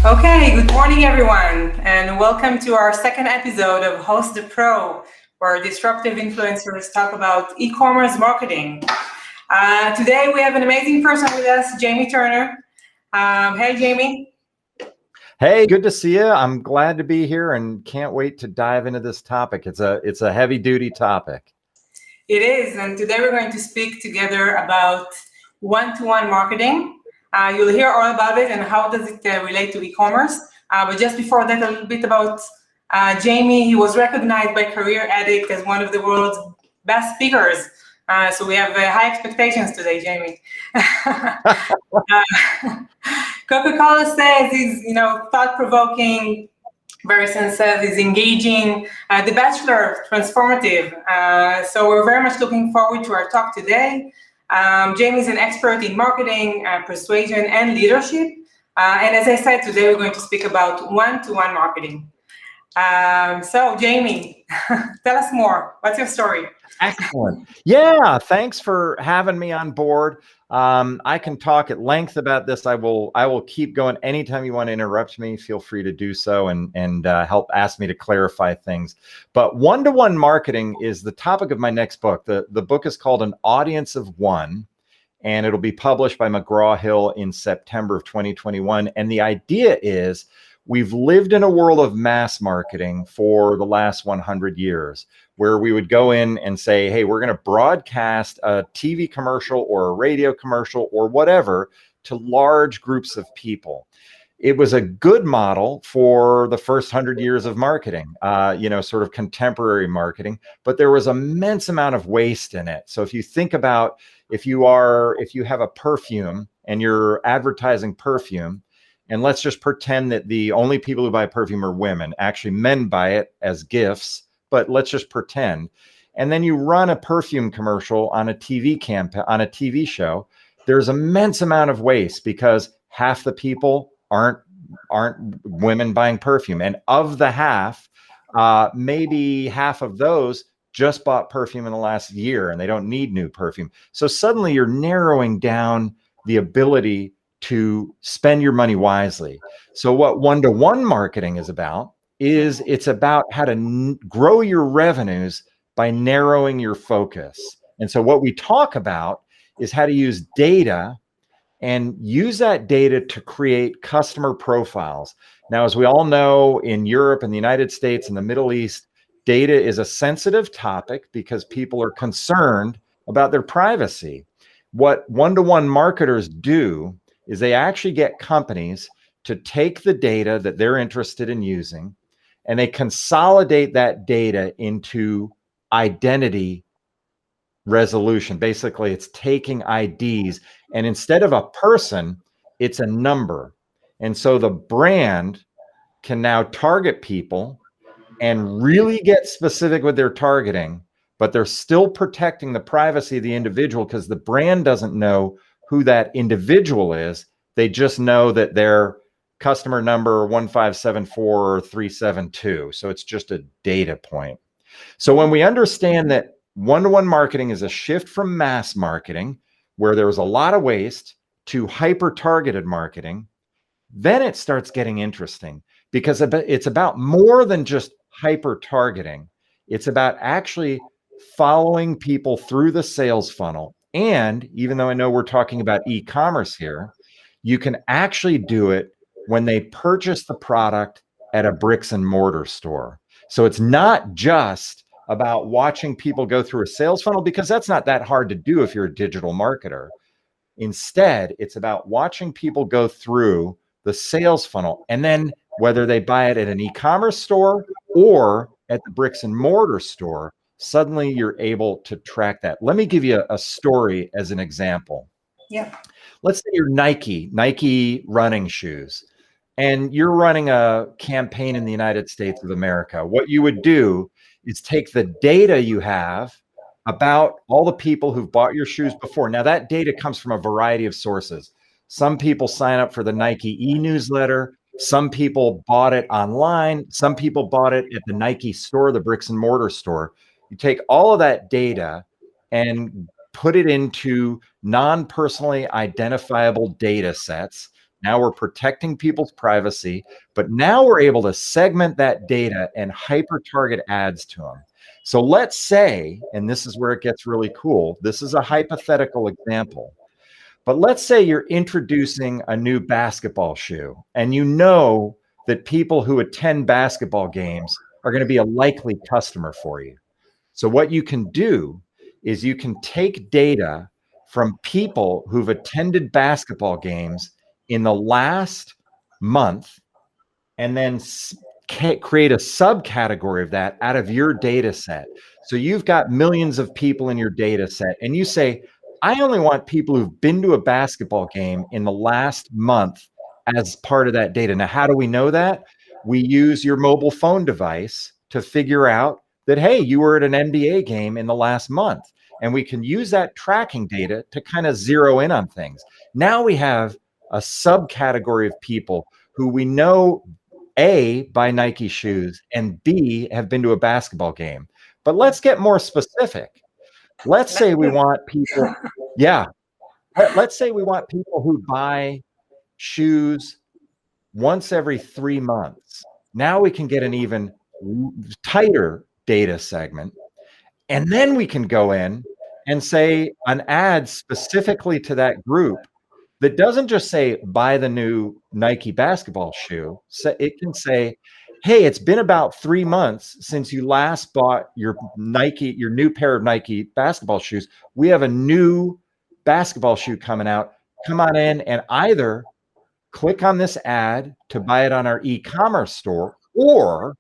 Okay, good morning, everyone, and welcome to our second episode of Host the Pro, where disruptive influencers talk about e-commerce marketing. Today, we have an amazing person with us, Jamie Turner. Hey, Jamie. Hey, good to see you. I'm glad to be here and can't wait to dive into this topic. It's a heavy-duty topic. It is, and today we're going to speak together about one-to-one marketing. You'll hear all about it and how does it relate to e-commerce. But just before that, a little bit about Jamie. He was recognized by Career Addict as one of the world's best speakers. So we have high expectations today, Jamie. Coca-Cola says he's, thought-provoking. Verizon says is engaging. The Bachelor, transformative. So we're very much looking forward to our talk today. Jamie is an expert in marketing, persuasion, and leadership. And as I said, today we're going to speak about one-to-one marketing. So Jamie, tell us more. What's your story? Excellent. Yeah, thanks for having me on board. I can talk at length about this. I will keep going. Anytime you want to interrupt me, feel free to do so and help ask me to clarify things. But one-to-one marketing is the topic of my next book. The book is called An Audience of One, and it'll be published by McGraw-Hill in September of 2021. And the idea is we've lived in a world of mass marketing for the last 100 years, where we would go in and say, hey, we're going to broadcast a TV commercial or a radio commercial or whatever to large groups of people. It was a good model for the first 100 years of marketing, sort of contemporary marketing, but there was immense amount of waste in it. So if you think about, if you have a perfume and you're advertising perfume, and let's just pretend that the only people who buy perfume are women. Actually, men buy it as gifts, but let's just pretend. And then you run a perfume commercial on a TV campaign, on a TV show. There's immense amount of waste because half the people aren't women buying perfume. And of the half, maybe half of those just bought perfume in the last year and they don't need new perfume. So suddenly you're narrowing down the ability to spend your money wisely. So what one-to-one marketing is about is it's about how to grow your revenues by narrowing your focus. And so what we talk about is how to use data and use that data to create customer profiles. Now, as we all know, in Europe and the United States and the Middle East, data is a sensitive topic because people are concerned about their privacy. What one-to-one marketers do is they actually get companies to take the data that they're interested in using and they consolidate that data into identity resolution. Basically, it's taking IDs and instead of a person, it's a number. And so the brand can now target people and really get specific with their targeting, but they're still protecting the privacy of the individual because the brand doesn't know who that individual is. They just know that they're customer number 1574372. So it's just a data point. So when we understand that one-to-one marketing is a shift from mass marketing, where there was a lot of waste, to hyper-targeted marketing, then it starts getting interesting because it's about more than just hyper-targeting. It's about actually following people through the sales funnel. And even though I know we're talking about e-commerce here, you can actually do it when they purchase the product at a bricks and mortar store. So it's not just about watching people go through a sales funnel, because that's not that hard to do if you're a digital marketer. Instead, it's about watching people go through the sales funnel, and then whether they buy it at an e-commerce store or at the bricks and mortar store, suddenly you're able to track that. Let me give you a story as an example. Yeah. Let's say you're Nike running shoes, and you're running a campaign in the United States of America. What you would do is take the data you have about all the people who've bought your shoes before. Now, that data comes from a variety of sources. Some people sign up for the Nike e-newsletter. Some people bought it online. Some people bought it at the Nike store, the bricks and mortar store. You take all of that data and put it into non-personally identifiable data sets Now we're protecting people's privacy, but now we're able to segment that data and hyper target ads to them. So let's say, and this is where it gets really cool, this is a hypothetical example, but let's say you're introducing a new basketball shoe and you know that people who attend basketball games are going to be a likely customer for you. So what you can do is you can take data from people who've attended basketball games in the last month and then create a subcategory of that out of your data set. So you've got millions of people in your data set and you say, I only want people who've been to a basketball game in the last month as part of that data. Now, how do we know that? We use your mobile phone device to figure out that, hey, you were at an NBA game in the last month. And we can use that tracking data to kind of zero in on things. Now we have a subcategory of people who we know, A, buy Nike shoes, and B, have been to a basketball game. But let's get more specific. Let's say we want people, yeah, let's say we want people who buy shoes once every 3 months. Now we can get an even tighter data segment. And then we can go in and say an ad specifically to that group that doesn't just say buy the new Nike basketball shoe. So it can say, hey, it's been about 3 months since you last bought your new pair of Nike basketball shoes. We have a new basketball shoe coming out. Come on in and either click on this ad to buy it on our e-commerce store, or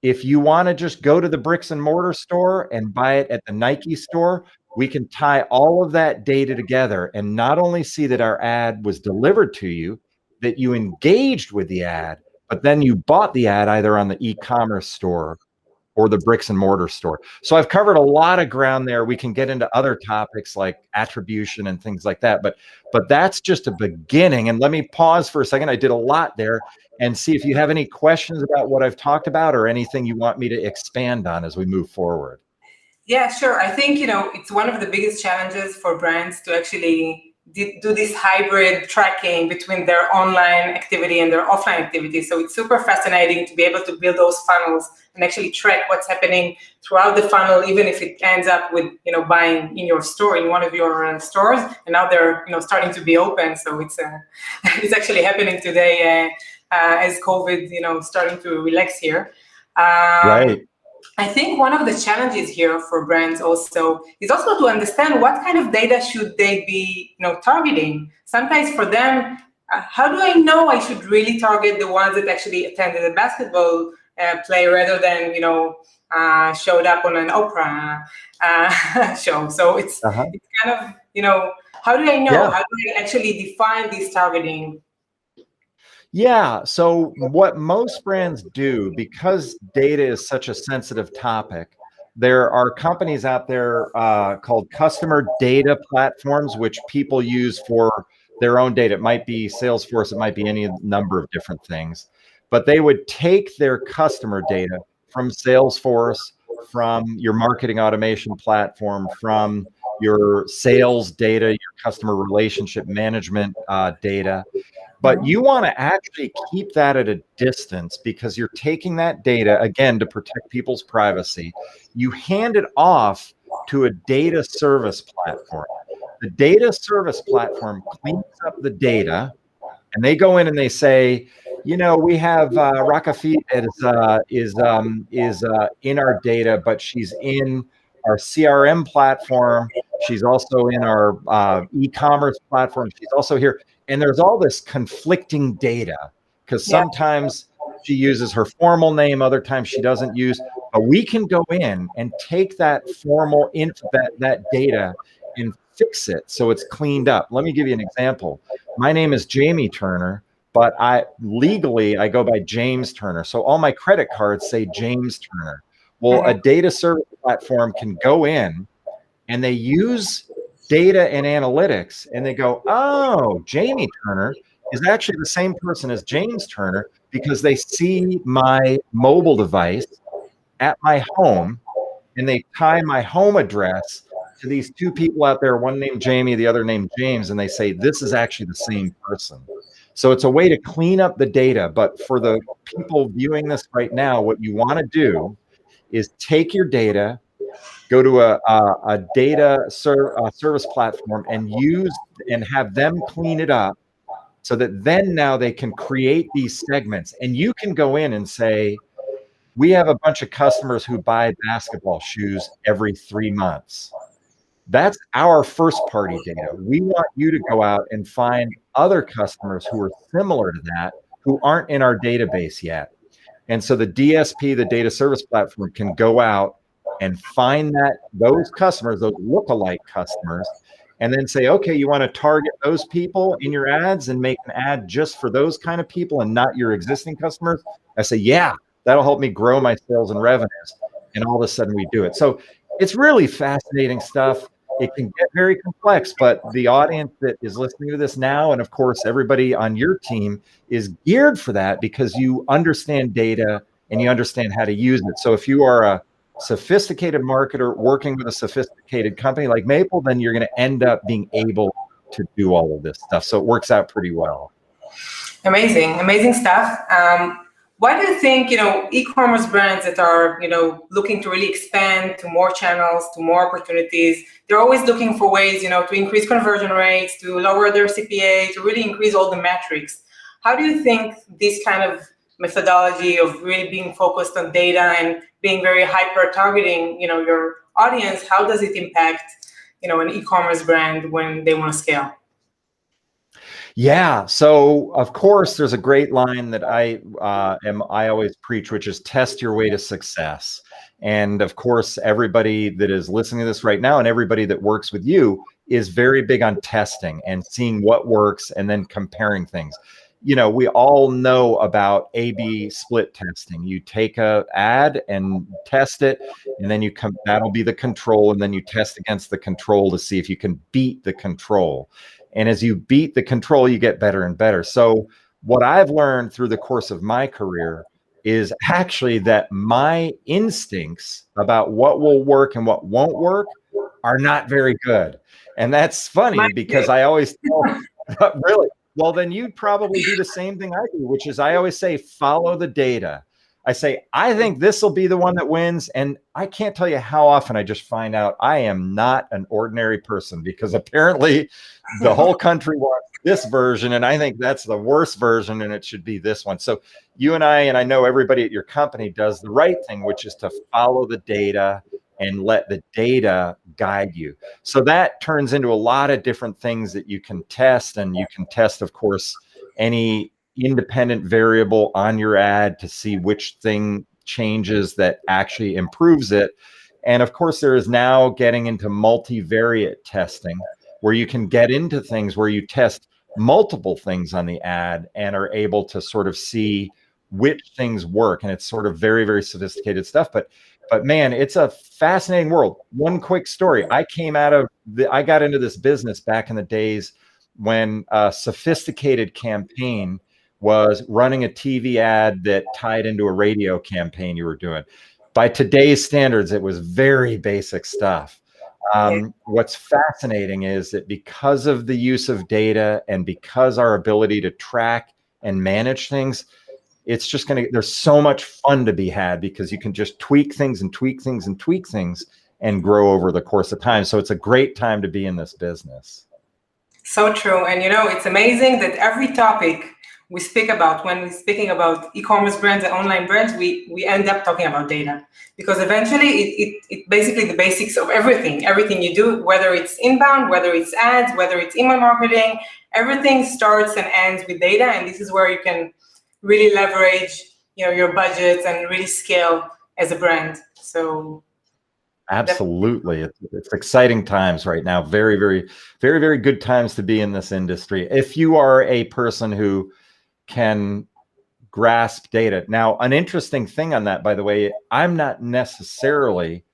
if you want to just go to the bricks and mortar store and buy it at the Nike store, we can tie all of that data together and not only see that our ad was delivered to you, that you engaged with the ad, but then you bought the ad either on the e-commerce store or the bricks and mortar store. So I've covered a lot of ground there. We can get into other topics like attribution and things like that, but that's just a beginning. And let me pause for a second. I did a lot there, and see if you have any questions about what I've talked about or anything you want me to expand on as we move forward. Yeah, sure. I think, it's one of the biggest challenges for brands to actually do this hybrid tracking between their online activity and their offline activity. So it's super fascinating to be able to build those funnels and actually track what's happening throughout the funnel, even if it ends up with, buying in your store, in one of your stores, and now they're, starting to be open. So it's it's actually happening today as COVID, starting to relax here. Right. I think one of the challenges here for brands also is also to understand what kind of data should they be, targeting. Sometimes for them, how do I know I should really target the ones that actually attended a basketball play rather than, showed up on an Oprah show? So it's kind of, how do I know? Yeah. How do I actually define this targeting? Yeah. So what most brands do, because data is such a sensitive topic, there are companies out there called customer data platforms, which people use for their own data. It might be Salesforce, it might be any number of different things, but they would take their customer data from Salesforce, from your marketing automation platform, from your sales data, your customer relationship management data. But you want to actually keep that at a distance because you're taking that data, again, to protect people's privacy. You hand it off to a data service platform. The data service platform cleans up the data, and they go in and they say, we have Rakafit is in our data, but she's in our CRM platform. She's also in our e-commerce platform. She's also here. And there's all this conflicting data because sometimes she uses her formal name, other times she doesn't use. But we can go in and take that formal that data and fix it so it's cleaned up. Let me give you an example. My name is Jamie Turner, but legally I go by James Turner. So all my credit cards say James Turner. Well, a data service platform can go in and they use data and analytics, and they go, oh, Jamie Turner is actually the same person as James Turner because they see my mobile device at my home, and they tie my home address to these two people out there, one named Jamie, the other named James, and they say, this is actually the same person. So it's a way to clean up the data. But for the people viewing this right now, what you want to do is take your data, go to a service platform and use and have them clean it up so that then now they can create these segments. And you can go in and say, we have a bunch of customers who buy basketball shoes every 3 months. That's our first party data. We want you to go out and find other customers who are similar to that, who aren't in our database yet. And so the DSP, the data service platform, can go out and find those customers, those lookalike customers, and then say, okay, you want to target those people in your ads and make an ad just for those kind of people and not your existing customers? I say, yeah, that'll help me grow my sales and revenues. And all of a sudden we do it. So it's really fascinating stuff. It can get very complex, but the audience that is listening to this now, and of course, everybody on your team is geared for that because you understand data and you understand how to use it. So if you are a sophisticated marketer working with a sophisticated company like Mayple, then you're going to end up being able to do all of this stuff. So it works out pretty well. Amazing stuff. Why do you think, e-commerce brands that are, looking to really expand to more channels, to more opportunities, they're always looking for ways, to increase conversion rates, to lower their CPA, to really increase all the metrics. How do you think this kind of methodology of really being focused on data and being very hyper targeting, your audience, how does it impact, an e-commerce brand when they want to scale? Yeah. So of course, there's a great line that I always preach, which is test your way to success. And of course, everybody that is listening to this right now and everybody that works with you is very big on testing and seeing what works and then comparing things. We all know about A/B split testing. You take a ad and test it, and then that'll be the control, and then you test against the control to see if you can beat the control. And as you beat the control, you get better and better. So what I've learned through the course of my career is actually that my instincts about what will work and what won't work are not very good. And that's funny because I always tell, really, well, then you'd probably do the same thing I do, which is I always say, follow the data. I say, I think this will be the one that wins. And I can't tell you how often I just find out I am not an ordinary person because apparently the whole country wants this version. And I think that's the worst version and it should be this one. So you and I know everybody at your company does the right thing, which is to follow the data and let the data guide you. So that turns into a lot of different things that you can test. And you can test, of course, any independent variable on your ad to see which thing changes that actually improves it. And of course, there is now getting into multivariate testing where you can get into things where you test multiple things on the ad and are able to sort of see which things work. And it's sort of very, very sophisticated stuff. But man, it's a fascinating world. One quick story. I got into this business back in the days when a sophisticated campaign was running a TV ad that tied into a radio campaign you were doing. By today's standards, it was very basic stuff. What's fascinating is that because of the use of data and because our ability to track and manage things, it's just there's so much fun to be had because you can just tweak things and tweak things and tweak things and grow over the course of time. So it's a great time to be in this business. So true. And it's amazing that every topic we speak about, when we're speaking about e-commerce brands and online brands, we end up talking about data because eventually it basically the basics of everything you do, whether it's inbound, whether it's ads, whether it's email marketing, everything starts and ends with data. And this is where you can really leverage, your budgets and really scale as a brand. So absolutely. It's exciting times right now. Very, very, very, very good times to be in this industry. If you are a person who can grasp data. Now, an interesting thing on that, by the way, I'm not necessarily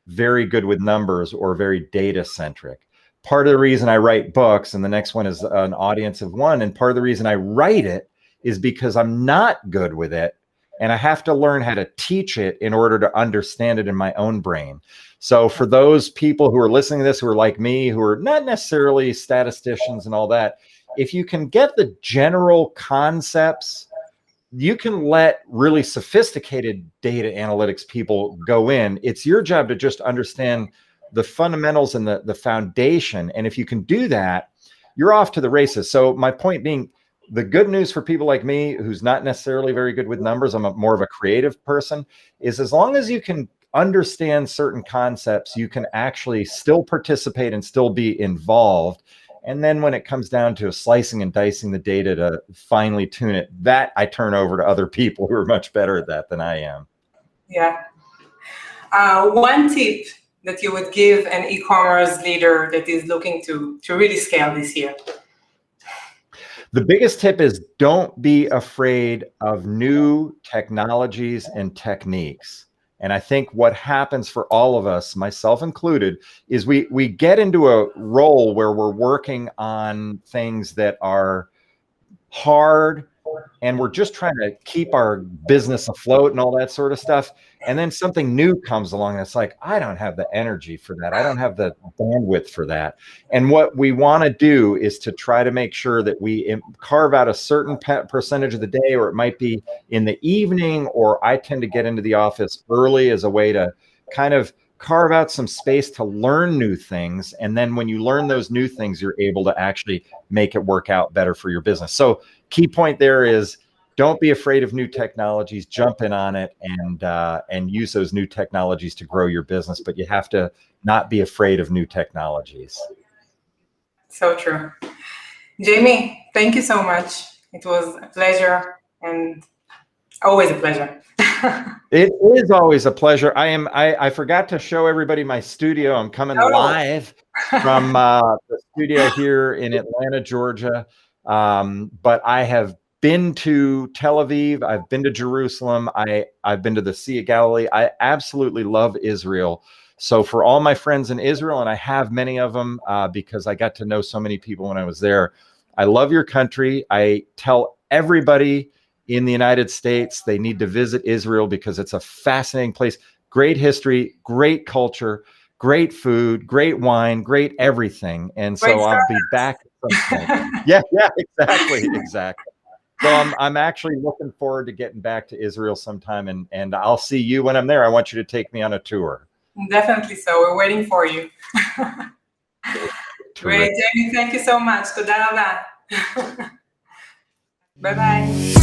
very good with numbers or very data centric. Part of the reason I write books, and the next one is an audience of one, and part of the reason I write it is because I'm not good with it. And I have to learn how to teach it in order to understand it in my own brain. So for those people who are listening to this, who are like me, who are not necessarily statisticians and all that, if you can get the general concepts, you can let really sophisticated data analytics people go in. It's your job to just understand the fundamentals and the foundation. And if you can do that, you're off to the races. So my point being, the good news for people like me, who's not necessarily very good with numbers, I'm more of a creative person, is as long as you can understand certain concepts, you can actually still participate and still be involved. And then when it comes down to slicing and dicing the data to finely tune it, that I turn over to other people who are much better at that than I am. Yeah. One tip that you would give an e-commerce leader that is looking to really scale this year? The biggest tip is don't be afraid of new technologies and techniques. And I think what happens for all of us, myself included, is we get into a role where we're working on things that are hard and we're just trying to keep our business afloat and all that sort of stuff. And then something new comes along that's like, I don't have the energy for that. I don't have the bandwidth for that. And what we want to do is to try to make sure that we carve out a certain percentage of the day, or it might be in the evening, or I tend to get into the office early as a way to kind of carve out some space to learn new things. And then when you learn those new things, you're able to actually make it work out better for your business. So key point there is don't be afraid of new technologies, jump in on it and use those new technologies to grow your business. But you have to not be afraid of new technologies. So true. Jamie, thank you so much. It was a pleasure and always a pleasure. It is always a pleasure. I forgot to show everybody my studio. I'm coming live from the studio here in Atlanta, Georgia. But I have been to Tel Aviv. I've been to Jerusalem. I've been to the Sea of Galilee. I absolutely love Israel. So for all my friends in Israel, and I have many of them because I got to know so many people when I was there, I love your country. I tell everybody in the United States they need to visit Israel because it's a fascinating place. Great history, great culture, great food, great wine, great everything. And so I'll be back at some point. Yeah, exactly. So I'm actually looking forward to getting back to Israel sometime, and I'll see you when I'm there. I want you to take me on a tour. Definitely so. We're waiting for you. Great, Jamie. Thank you so much. Toda raba. Bye-bye.